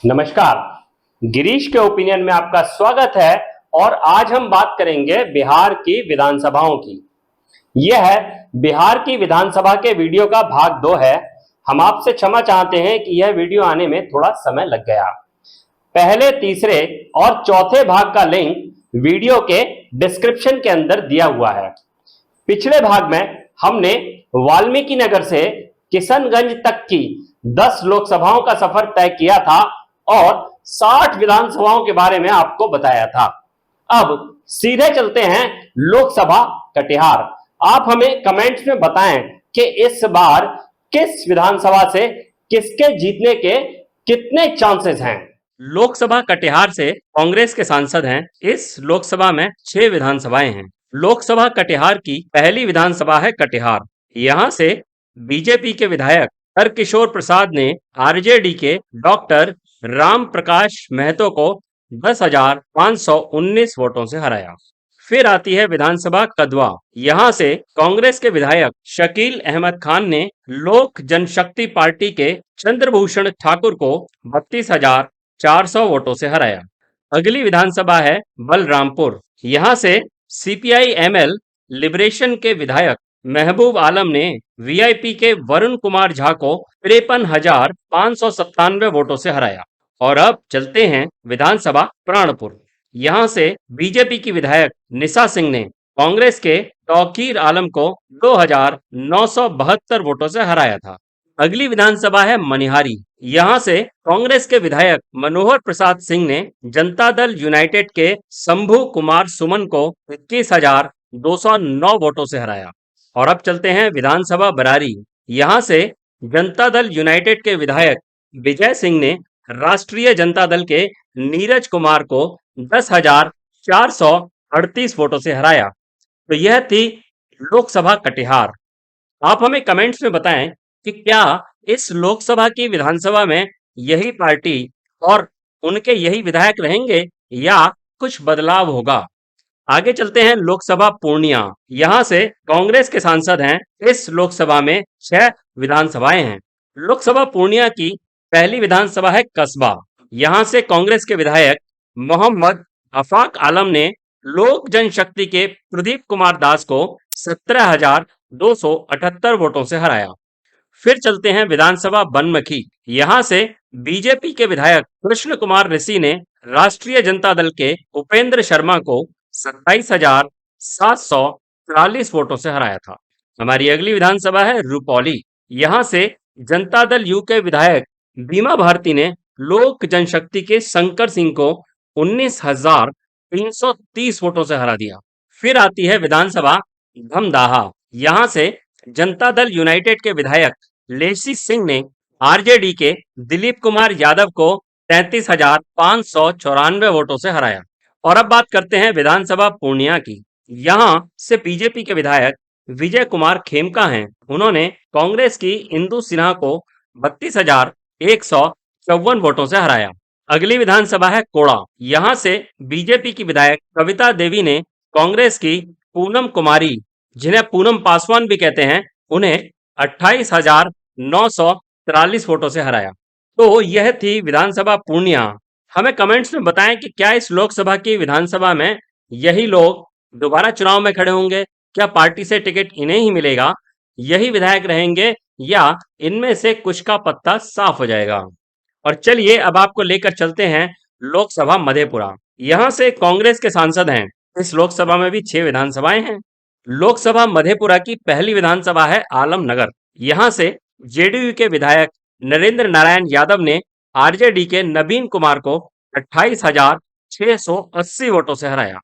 नमस्कार। गिरीश के ओपिनियन में आपका स्वागत है। और आज हम बात करेंगे बिहार की विधानसभाओं की। यह बिहार की विधानसभा के वीडियो का भाग 2 है। हम आपसे क्षमा चाहते हैं कि यह वीडियो आने में थोड़ा समय लग गया। पहले, तीसरे और चौथे भाग का लिंक वीडियो के डिस्क्रिप्शन के अंदर दिया हुआ है। पिछले भाग में हमने वाल्मीकि नगर से किशनगंज तक की 10 लोकसभाओं का सफर तय किया था और 60 विधानसभाओं के बारे में आपको बताया था। अब सीधे चलते हैं लोकसभा कटिहार। आप हमें कमेंट्स में बताएं कि इस बार किस विधानसभा से किसके जीतने के कितने चांसेस हैं। लोकसभा कटिहार से कांग्रेस के सांसद हैं। इस लोकसभा में 6 विधानसभाएं हैं। लोकसभा कटिहार की पहली विधानसभा है कटिहार। यहां से बीजेपी के विधायक हरकिशोर प्रसाद ने आरजेडी के डॉक्टर राम प्रकाश महतो को 10,519 वोटों से हराया। फिर आती है विधानसभा कदवा। यहां से कांग्रेस के विधायक शकील अहमद खान ने लोक जनशक्ति पार्टी के चंद्रभूषण ठाकुर को 32,400 वोटों से हराया। अगली विधानसभा है बलरामपुर। यहां से सीपीआई एमएल लिबरेशन के विधायक महबूब आलम ने वीआईपी के वरुण कुमार झा को 53,597 वोटों से हराया। और अब चलते हैं विधानसभा प्राणपुर। यहां से बीजेपी की विधायक निशा सिंह ने कांग्रेस के तौकीर आलम को 2,972 वोटों से हराया था। अगली विधानसभा है मनिहारी। यहां से कांग्रेस के विधायक मनोहर प्रसाद सिंह ने जनता दल यूनाइटेड के शंभू कुमार सुमन को 21,209 वोटों से हराया। और अब चलते हैं विधानसभा बरारी। यहां से जनता दल यूनाइटेड के विधायक विजय सिंह ने राष्ट्रीय जनता दल के नीरज कुमार को 10,438 वोटों से हराया। तो यह थी लोकसभा कटिहार। आप हमें कमेंट्स में बताएं कि क्या इस लोकसभा की विधानसभा में यही पार्टी और उनके यही विधायक रहेंगे या कुछ बदलाव होगा। आगे चलते हैं लोकसभा पूर्णिया। यहां से कांग्रेस के सांसद हैं। इस लोकसभा में 6 विधानसभाएं हैं। लोकसभा पूर्णिया की पहली विधानसभा है कस्बा। यहां से कांग्रेस के विधायक मोहम्मद अफाक आलम ने लोक जनशक्ति के प्रदीप कुमार दास को 17,278 वोटों से हराया। फिर चलते हैं विधानसभा बनमखी। यहां से बीजेपी के विधायक कृष्ण कुमार ऋषि ने राष्ट्रीय जनता दल के उपेंद्र शर्मा को 27,743 वोटों से हराया था। हमारी अगली विधानसभा है रुपौली। यहां से जनता दल यू के विधायक बीमा भारती ने लोक जनशक्ति के शंकर सिंह को 19,330 वोटों से हरा दिया। फिर आती है विधानसभा धमदाहा। यहां से जनता दल यूनाइटेड के विधायक लेसी सिंह ने आरजेडी के दिलीप कुमार यादव को 33,594 वोटों से हराया। और अब बात करते हैं विधानसभा पूर्णिया की। यहां से बीजेपी के विधायक विजय कुमार खेमका हैं। उन्होंने कांग्रेस की इंदु सिन्हा को 32,154 वोटों से हराया। अगली विधानसभा है कोड़ा। यहां से बीजेपी की विधायक कविता देवी ने कांग्रेस की पूनम कुमारी, जिन्हें पूनम पासवान भी कहते हैं, उन्हें 28,943 वोटों से हराया। तो यह थी विधानसभा पूर्णिया। हमें कमेंट्स में बताएं कि क्या इस लोकसभा की विधानसभा में यही लोग दोबारा चुनाव में खड़े होंगे। क्या पार्टी से टिकट इन्हें ही मिलेगा, यही विधायक रहेंगे, या इनमें से कुछ का पत्ता साफ हो जाएगा। और चलिए अब आपको लेकर चलते हैं लोकसभा मधेपुरा। यहां से कांग्रेस के सांसद हैं। इस लोकसभा में भी 6 विधानसभाएं हैं। लोकसभा मधेपुरा की पहली विधानसभा है आलमनगर। यहां से जेडीयू के विधायक नरेंद्र नारायण यादव ने आरजेडी के नवीन कुमार को 28,680 वोटों से हराया।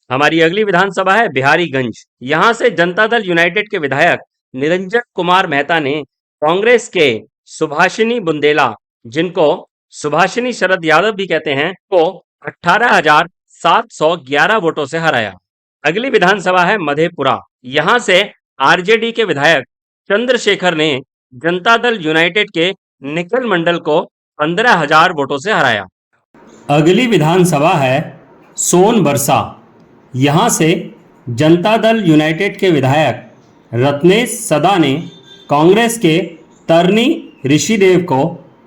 हमारी अगली विधानसभा है बिहारीगंज। यहां से जनता दल यूनाइटेड के विधायक निरंजन कुमार मेहता ने कांग्रेस के सुभाषिनी बुंदेला, जिनको सुभाषिनी शरद यादव भी कहते हैं, को 18,711 वोटों से हराया। अगली विधानसभा है मधेपुरा। यहां से आरजेडी के विधायक चंद्रशेखर ने जनता दल यूनाइटेड के निखिल मंडल को 15,000 वोटों से हराया। अगली विधानसभा है सोनबरसा। यहां से जनता दल यूनाइटेड के विधायक रत्नेश सदा ने कांग्रेस के तरनी ऋषिदेव को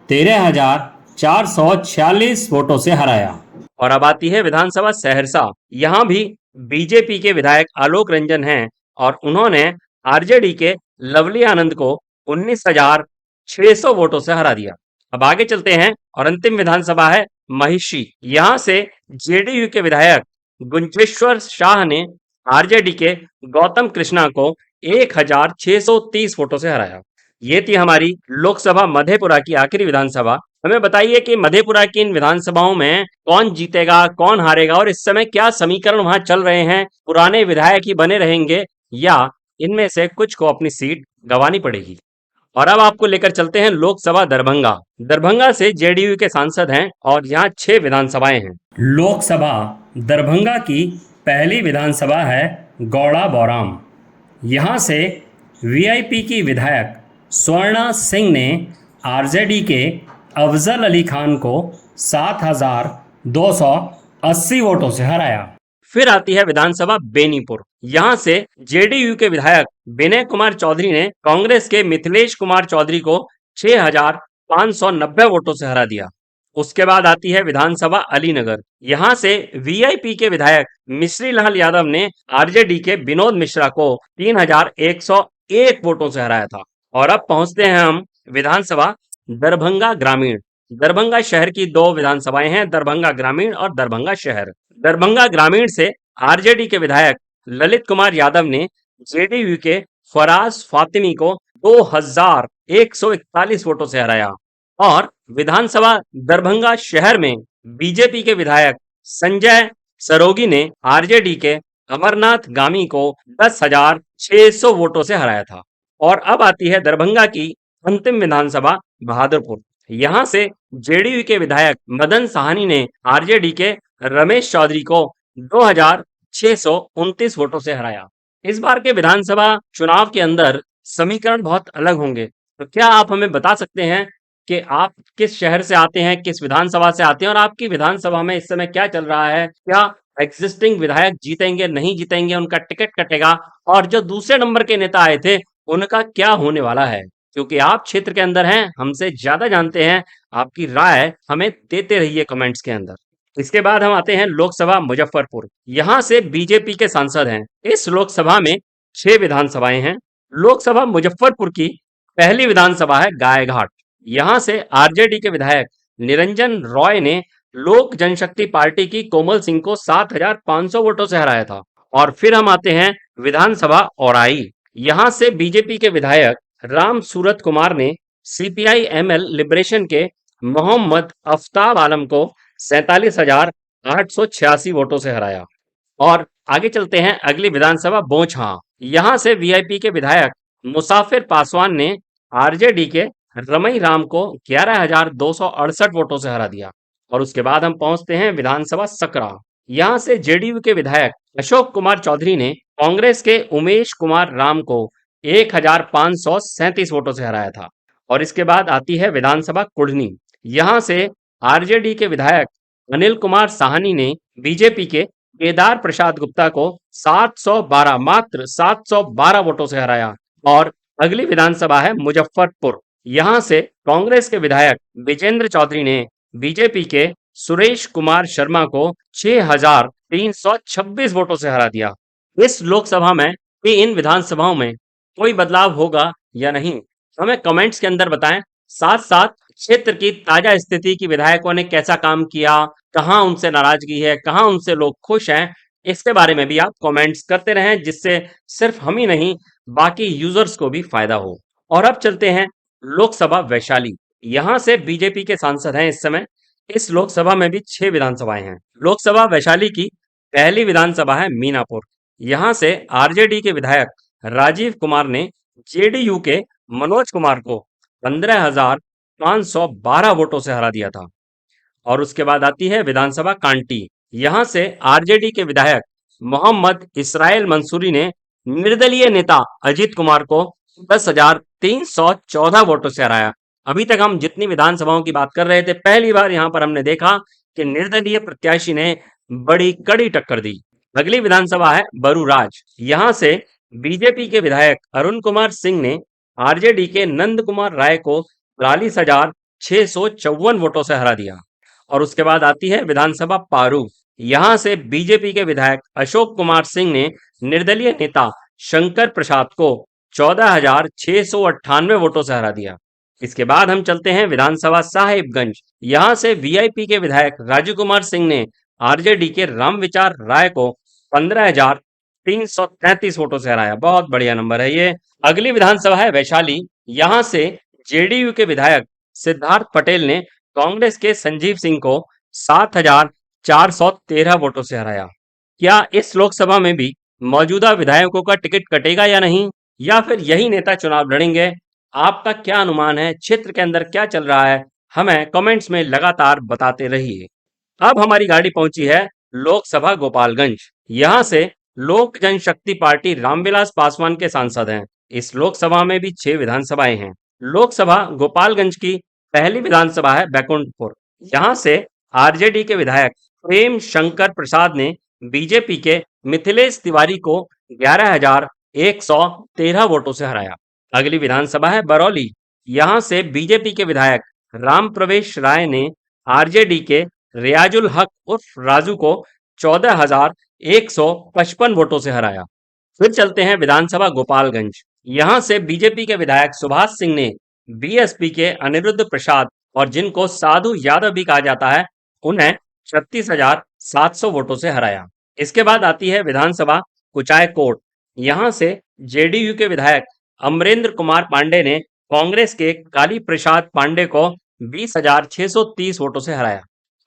13,000 446 वोटों से हराया। और अब आती है विधानसभा सहरसा। यहाँ भी बीजेपी के विधायक आलोक रंजन हैं और उन्होंने आरजेडी के लवली आनंद को 19,600 वोटों से हरा दिया। अब आगे चलते हैं और अंतिम विधानसभा है महिषी। यहाँ से जेडीयू के विधायक गुंजेश्वर शाह ने आरजेडी के गौतम कृष्णा को 1,630 वोटों से हराया। ये थी हमारी लोकसभा मधेपुरा की आखिरी विधानसभा। हमें बताइए कि मधेपुरा की इन विधानसभाओं में कौन जीतेगा, कौन हारेगा और इस समय क्या समीकरण वहां चल रहे हैं। पुराने विधायक ही बने रहेंगे या इनमें से कुछ को अपनी सीट गंवानी पड़ेगी। और अब आपको लेकर चलते हैं लोकसभा दरभंगा। दरभंगा से जेडीयू के सांसद हैं और यहाँ 6 विधानसभाएं हैं। लोकसभा दरभंगा की पहली विधानसभा है गौड़ा बौराम। यहाँ से वीआईपी की विधायक स्वर्णा सिंह ने आरजेडी के अफजल अली खान को 7,280 वोटों से हराया। फिर आती है विधानसभा बेनीपुर। यहाँ से जेडीयू के विधायक विनय कुमार चौधरी ने कांग्रेस के मिथिलेश कुमार चौधरी को 6,590 वोटों से हरा दिया। उसके बाद आती है विधानसभा अलीनगर। यहाँ से वीआईपी के विधायक मिश्री लाल यादव ने आरजेडी के विनोद मिश्रा को 3,101 वोटों से हराया था। और अब पहुंचते हैं हम विधानसभा दरभंगा ग्रामीण। दरभंगा शहर की 2 विधानसभाएं हैं, दरभंगा ग्रामीण और दरभंगा शहर। दरभंगा ग्रामीण से आरजेडी के विधायक ललित कुमार यादव ने जेडीयू के फराज फातिमी को 2,141 वोटों से हराया। और विधानसभा दरभंगा शहर में बीजेपी के विधायक संजय सरोगी ने आरजेडी के अमरनाथ गामी को 10,600 वोटों से हराया था। और अब आती है दरभंगा की अंतिम विधानसभा बहादुरपुर। यहाँ से जेडीयू के विधायक मदन साहनी ने आरजेडी के रमेश चौधरी को 2,629 वोटों से हराया। इस बार के विधानसभा चुनाव के अंदर समीकरण बहुत अलग होंगे, तो क्या आप हमें बता सकते हैं कि आप किस शहर से आते हैं, किस विधानसभा से आते हैं और आपकी विधानसभा में इस समय क्या चल रहा है? क्या एग्जिस्टिंग विधायक जीतेंगे, नहीं जीतेंगे, उनका टिकट कटेगा? और जो दूसरे नंबर के नेता आए थे उनका क्या होने वाला है? क्योंकि आप क्षेत्र के अंदर हैं, हमसे ज्यादा जानते हैं, आपकी राय हमें देते रहिए कमेंट्स के अंदर। इसके बाद हम आते हैं लोकसभा मुजफ्फरपुर। यहाँ से बीजेपी के सांसद हैं। इस लोकसभा में 6 विधानसभाएं हैं। लोकसभा मुजफ्फरपुर की पहली विधानसभा है गायघाट। यहाँ से आरजेडी के विधायक निरंजन रॉय ने लोक जनशक्ति पार्टी की कोमल सिंह को 7,500 वोटों से हराया था। और फिर हम आते हैं विधानसभा औराई। यहाँ से बीजेपी के विधायक राम सूरत कुमार ने सीपीआई एमएल लिबरेशन के मोहम्मद अफ्ताब आलम को 47,886 वोटों से हराया। और आगे चलते हैं अगली विधानसभा बोचहां। यहाँ से वीआईपी के विधायक मुसाफिर पासवान ने आरजेडी के रमई राम को 11,268 वोटों से हरा दिया। और उसके बाद हम पहुंचते हैं विधानसभा सकरा। यहाँ से जेडीयू के विधायक अशोक कुमार चौधरी ने कांग्रेस के उमेश कुमार राम को 1,537 वोटों से हराया था। और इसके बाद आती है विधानसभा कुढ़नी। यहाँ से आरजेडी के विधायक अनिल कुमार साहनी ने बीजेपी के केदार प्रसाद गुप्ता को 712 मात्र 712 वोटों से हराया। और अगली विधानसभा है मुजफ्फरपुर। यहाँ से कांग्रेस के विधायक विजेंद्र चौधरी ने बीजेपी के सुरेश कुमार शर्मा को 6,326 वोटों से हरा दिया। इस लोकसभा में भी इन विधानसभाओं में कोई बदलाव होगा या नहीं, हमें कमेंट्स के अंदर बताएं। साथ साथ क्षेत्र की ताजा स्थिति की विधायकों ने कैसा काम किया, कहां उनसे नाराजगी है, कहां उनसे लोग खुश हैं, इसके बारे में भी आप कमेंट्स करते रहें, जिससे सिर्फ हम ही नहीं बाकी यूजर्स को भी फायदा हो। और अब चलते हैं लोकसभा वैशाली। यहाँ से बीजेपी के सांसद हैं इस समय। इस लोकसभा में भी 6 विधानसभाएं हैं। लोकसभा वैशाली की पहली विधानसभा है मीनापुर। यहाँ से आरजेडी के विधायक राजीव कुमार ने जेडीयू के मनोज कुमार को 15,512 वोटों से हरा दिया था। और उसके बाद आती है विधानसभा कांटी। यहाँ से आरजेडी के विधायक मोहम्मद इसराइल मंसूरी ने निर्दलीय नेता अजीत कुमार को 10,314 वोटों से हराया। अभी तक हम जितनी विधानसभाओं की बात कर रहे थे, पहली बार यहाँ पर हमने देखा कि निर्दलीय प्रत्याशी ने बड़ी कड़ी टक्कर दी। अगली विधानसभा है बरूराज। यहाँ से बीजेपी के विधायक अरुण कुमार सिंह ने आरजेडी के नंद कुमार राय को 654 वोटों से हरा दिया। और उसके बाद आती है विधानसभा पारू। यहां से बीजेपी के विधायक अशोक कुमार सिंह ने निर्दलीय नेता शंकर प्रसाद को 14,698 वोटों से हरा दिया। इसके बाद हम चलते हैं विधानसभा साहिबगंज। यहां से वीआईपी के विधायक राजू कुमार सिंह ने आरजेडी के रामविचार राय को 15,333 वोटों से हराया। बहुत बढ़िया नंबर है ये। अगली विधानसभा है वैशाली। यहां से जेडीयू के विधायक सिद्धार्थ पटेल ने कांग्रेस के संजीव सिंह को 7,413 वोटों से हराया। क्या इस लोकसभा में भी मौजूदा विधायकों का टिकट कटेगा या नहीं, या फिर यही नेता चुनाव लड़ेंगे? आपका क्या अनुमान है? क्षेत्र के अंदर क्या चल रहा है? हमें कमेंट्स में लगातार बताते रहिए। अब हमारी गाड़ी पहुंची है लोकसभा गोपालगंज। यहां से लोक जनशक्ति पार्टी रामविलास पासवान के सांसद हैं। इस लोकसभा में भी 6 विधानसभाएं हैं। लोकसभा गोपालगंज की पहली विधानसभा है बैकुंठपुर। यहां से आरजेडी के विधायक प्रेम शंकर प्रसाद ने बीजेपी के मिथिलेश तिवारी को 11,113 वोटों से हराया। अगली विधानसभा है बरौली। यहां से बीजेपी के विधायक राम प्रवेश राय ने आरजेडी के रियाजुल हक उर्फ राजू को 14,155 वोटों से हराया। फिर चलते हैं विधानसभा गोपालगंज। यहां से बीजेपी के विधायक सुभाष सिंह ने बीएसपी के अनिरुद्ध प्रसाद, और जिनको साधु यादव भी कहा जाता है, उन्हें 36,700 वोटों से हराया। इसके बाद आती है विधानसभा कुचायकोट। यहां से जेडीयू के विधायक अमरेंद्र कुमार पांडे ने कांग्रेस के काली प्रसाद पांडे को 20,630 वोटों से हराया।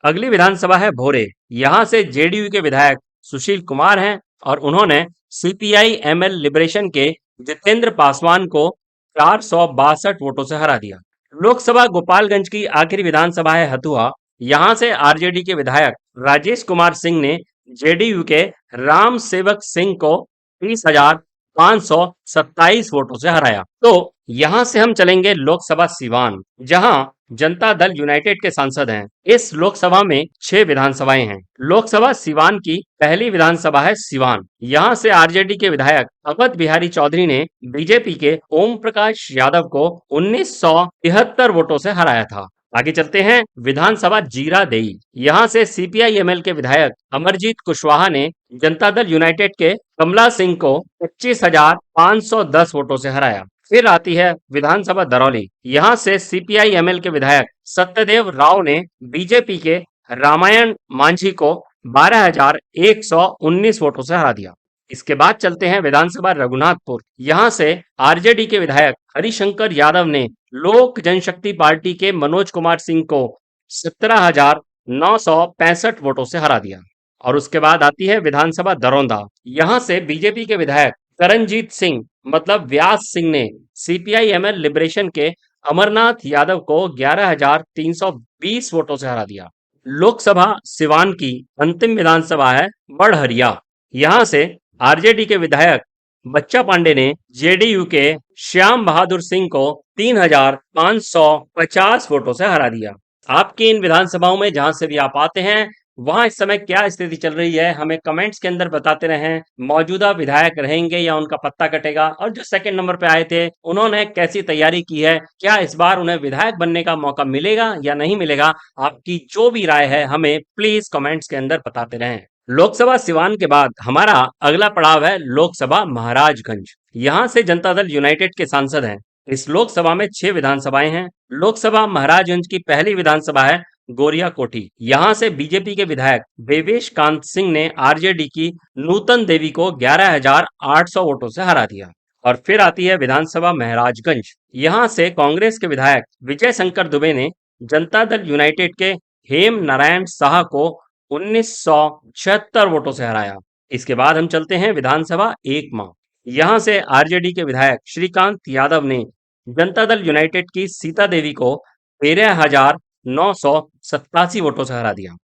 अगली विधानसभा है भोरे। यहां से जेडीयू के विधायक सुशील कुमार हैं, और उन्होंने सीपीआई एमएल लिबरेशन के जितेंद्र पासवान को 462 वोटों से हरा दिया। लोकसभा गोपालगंज की आखिरी विधानसभा है हथुआ। यहां से आरजेडी के विधायक राजेश कुमार सिंह ने जेडीयू के राम सेवक सिंह को 30,527 वोटों से हराया। तो यहां से हम चलेंगे लोकसभा सिवान, जहां जनता दल यूनाइटेड के सांसद हैं। इस लोकसभा में 6 विधानसभाएं हैं। लोकसभा सिवान की पहली विधानसभा है सिवान। यहां से आरजेडी के विधायक अवध बिहारी चौधरी ने बीजेपी के ओम प्रकाश यादव को 1973 वोटों से हराया था। आगे चलते हैं विधानसभा जीरादेई। यहां से सीपीआई-एमएल के विधायक अमरजीत कुशवाहा ने जनता दल यूनाइटेड के कमला सिंह को 25,510 वोटों से हराया। फिर आती है विधानसभा दरौली। यहां से सीपीआई-एमएल के विधायक सत्यदेव राव ने बीजेपी के रामायण मांझी को 12,119 वोटों से हरा दिया। इसके बाद चलते हैं विधानसभा रघुनाथपुर। यहां से आरजेडी के विधायक हरिशंकर यादव ने लोक जनशक्ति पार्टी के मनोज कुमार सिंह को 17,965 वोटों से हरा दिया। और उसके बाद आती है विधानसभा दरौंदा। यहां से बीजेपी के विधायक करणजीत सिंह मतलब व्यास सिंह ने सीपीआई-एमएल लिबरेशन के अमरनाथ यादव को 11,320 वोटों से हरा दिया। लोकसभा सिवान की अंतिम विधानसभा है बड़हरिया। यहां से आरजेडी के विधायक बच्चा पांडे ने जेडीयू के श्याम बहादुर सिंह को 3,550 वोटों से हरा दिया। आपकी इन विधानसभाओं में जहां से भी आप आते हैं, वहां इस समय क्या स्थिति चल रही है, हमें कमेंट्स के अंदर बताते रहें। मौजूदा विधायक रहेंगे या उनका पत्ता कटेगा, और जो सेकंड नंबर पे आए थे उन्होंने कैसी तैयारी की है, क्या इस बार उन्हें विधायक बनने का मौका मिलेगा या नहीं मिलेगा, आपकी जो भी राय है हमें प्लीज कमेंट्स के अंदर बताते रहें। लोकसभा सिवान के बाद हमारा अगला पड़ाव है लोकसभा महाराजगंज। यहां से जनता दल यूनाइटेड के सांसद हैं। इस लोकसभा में 6 विधानसभाएं हैं। लोकसभा महाराजगंज की पहली विधानसभा है गोरिया कोठी। यहां से बीजेपी के विधायक देवेश कांत सिंह ने आरजेडी की नूतन देवी को 11,800 वोटों से हरा दिया। और फिर आती है विधानसभा महाराजगंज। यहां से कांग्रेस के विधायक विजय शंकर दुबे ने जनता दल यूनाइटेड के हेम नारायण शाह को 1976 वोटों से हराया। इसके बाद हम चलते हैं विधानसभा एकमा। यहां से आरजेडी के विधायक श्रीकांत यादव ने जनता दल यूनाइटेड की सीता देवी को 13,987 वोटों से हरा दिया।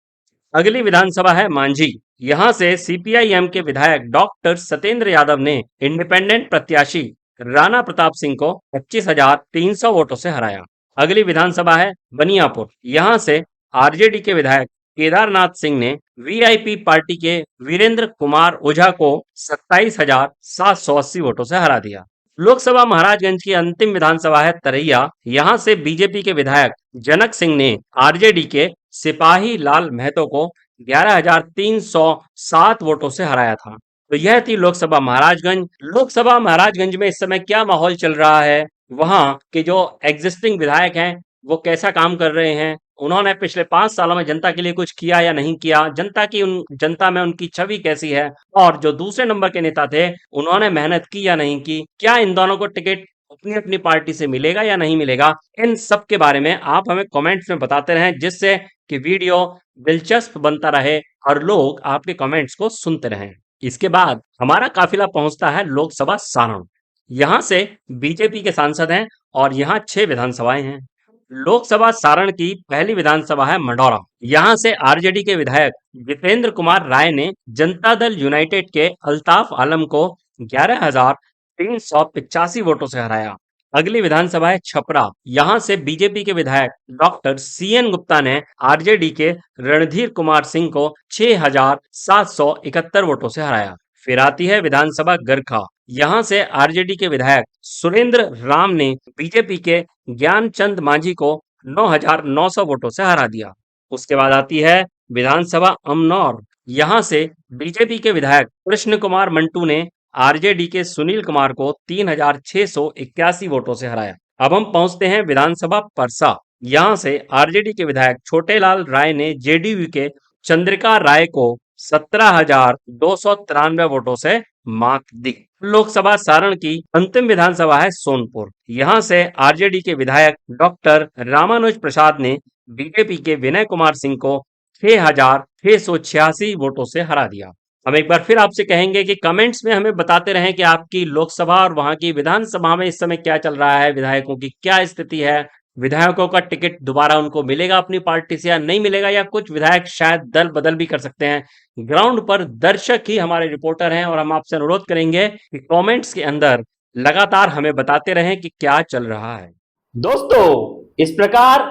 अगली विधानसभा है मांझी। यहां से सीपीआईएम के विधायक डॉक्टर सत्येंद्र यादव ने इंडिपेंडेंट प्रत्याशी राणा प्रताप सिंह को 25,300 वोटों से हराया। अगली विधानसभा है बनियापुर। यहां से आरजेडी के विधायक केदारनाथ सिंह ने वीआईपी पार्टी के वीरेंद्र कुमार ओझा को 27,780 वोटों से हरा दिया। लोकसभा महाराजगंज की अंतिम विधानसभा है तरैया। यहां से बीजेपी के विधायक जनक सिंह ने आरजेडी के सिपाही लाल महतो को 11,307 वोटों से हराया था। तो यह थी लोकसभा महाराजगंज। लोकसभा महाराजगंज में इस समय क्या माहौल चल रहा है, वहां के जो एग्जिस्टिंग विधायक हैं वो कैसा काम कर रहे हैं, उन्होंने पिछले 5 सालों में जनता के लिए कुछ किया या नहीं किया, जनता में उनकी छवि कैसी है, और जो दूसरे नंबर के नेता थे उन्होंने मेहनत की या नहीं की, क्या इन दोनों को टिकट अपनी अपनी पार्टी से मिलेगा या नहीं मिलेगा, इन सब के बारे में आप हमें कमेंट्स में बताते रहें, जिससे कि वीडियो दिलचस्प बनता रहे और लोग आपके कमेंट्स को सुनते रहें। इसके बाद हमारा काफिला पहुंचता है लोकसभा सारण। यहां से बीजेपी के सांसद हैं और यहां 6 विधानसभाएं हैं। लोकसभा सारण की पहली विधानसभा है मंडौरा। यहां से आरजेडी के विधायक जितेंद्र कुमार राय ने जनता दल यूनाइटेड के अल्ताफ आलम को 11,385 वोटों से हराया। अगली विधानसभा है छपरा। यहां से बीजेपी के विधायक डॉक्टर सीएन गुप्ता ने आरजेडी के रणधीर कुमार सिंह को 6,771 वोटों से हराया। फिर आती है विधानसभा गरखा। यहां से आरजेडी के विधायक सुरेंद्र राम ने बीजेपी के ज्ञानचंद मांझी को 9,900 वोटों से हरा दिया। उसके बाद आती है विधानसभा अमनौर। यहां से बीजेपी के विधायक कृष्ण कुमार मंटू ने आरजेडी के सुनील कुमार को 3,681 वोटों से हराया। अब हम पहुंचते हैं विधानसभा परसा। यहां से आरजेडी के विधायक छोटेलाल राय ने जेडीयू के चंद्रिका राय को 17,293 वोटों से मात दी। लोकसभा सारण की अंतिम विधानसभा है सोनपुर। यहां से आरजेडी के विधायक डॉक्टर रामानुज प्रसाद ने बीजेपी के विनय कुमार सिंह को 6,686 वोटों से हरा दिया। हम एक बार फिर आपसे कहेंगे कि कमेंट्स में हमें बताते रहें कि आपकी लोकसभा और वहां की विधानसभा में इस समय क्या चल रहा है, विधायकों की क्या स्थिति है, विधायकों का टिकट दोबारा उनको मिलेगा अपनी पार्टी से या नहीं मिलेगा, या कुछ विधायक शायद दल बदल भी कर सकते हैं। ग्राउंड पर दर्शक ही हमारे रिपोर्टर हैं और हम आपसे अनुरोध करेंगे कि कमेंट्स के अंदर लगातार हमें बताते रहें कि क्या चल रहा है। दोस्तों, इस प्रकार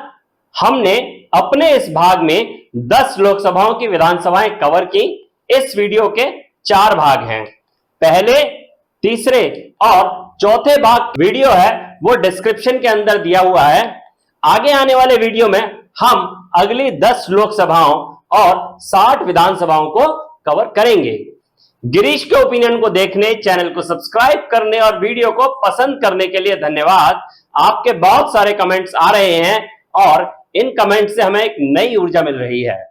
हमने अपने इस भाग में 10 लोकसभाओं की विधानसभाएं कवर की। इस वीडियो के 4 भाग हैं। पहले, तीसरे और चौथे भाग वीडियो है वो डिस्क्रिप्शन के अंदर दिया हुआ है। आगे आने वाले वीडियो में हम अगली 10 लोकसभाओं और 60 विधानसभाओं को कवर करेंगे। गिरीश के ओपिनियन को देखने, चैनल को सब्सक्राइब करने और वीडियो को पसंद करने के लिए धन्यवाद। आपके बहुत सारे कमेंट्स आ रहे हैं और इन कमेंट्स से हमें एक नई ऊर्जा मिल रही है।